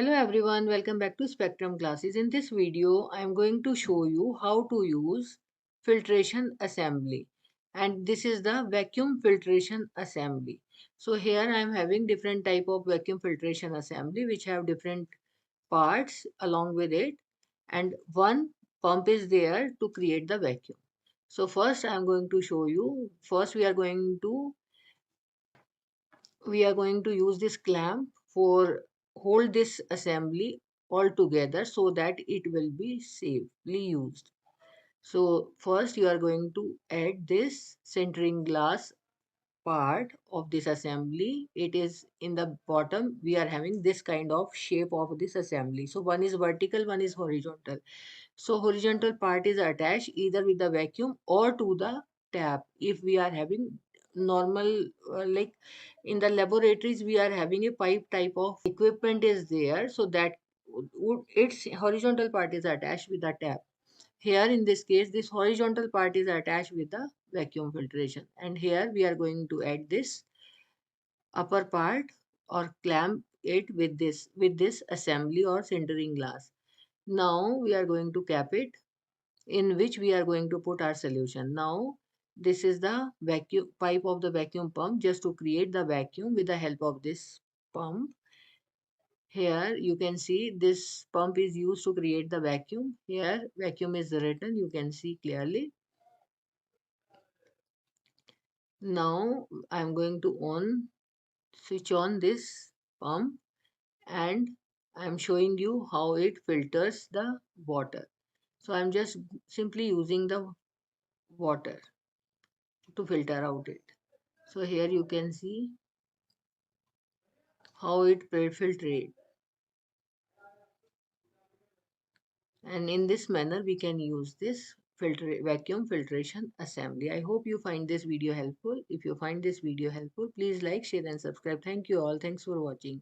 Hello everyone, welcome back to Spectrum classes. In this video, I am going to show you how to use filtration assembly. And this is the vacuum filtration assembly. So here I am having different type of vacuum filtration assembly which have different parts along with it. And one pump is there to create the vacuum. So first I am going to show you, first we are going to use this clamp for hold this assembly all together so that it will be safely used. So first you are going to add this centering glass part of this assembly. It is in the bottom. We are having this kind of shape of this assembly. So one is vertical, one is horizontal. So horizontal part is attached either with the vacuum or to the tap. If we are having normal, like in the laboratories, we are having a pipe type of equipment is there. So that its horizontal part is attached with the tap. Here in this case, this horizontal part is attached with the vacuum filtration. And here we are going to add this upper part or clamp it with this assembly or centering glass. Now we are going to cap it, in which we are going to put our solution. Now this is the vacuum pipe of the vacuum pump just to create the vacuum with the help of this pump. Here you can see this pump is used to create the vacuum. Here vacuum is written, you can see clearly. Now I am going to switch on this pump, and I am showing you how it filters the water. So I am just simply using the water to filter out it. So here you can see how it filtrate, and in this manner we can use this vacuum filtration assembly. I hope you find this video helpful. If you find this video helpful, please like, share and subscribe. Thank you all. Thanks for watching.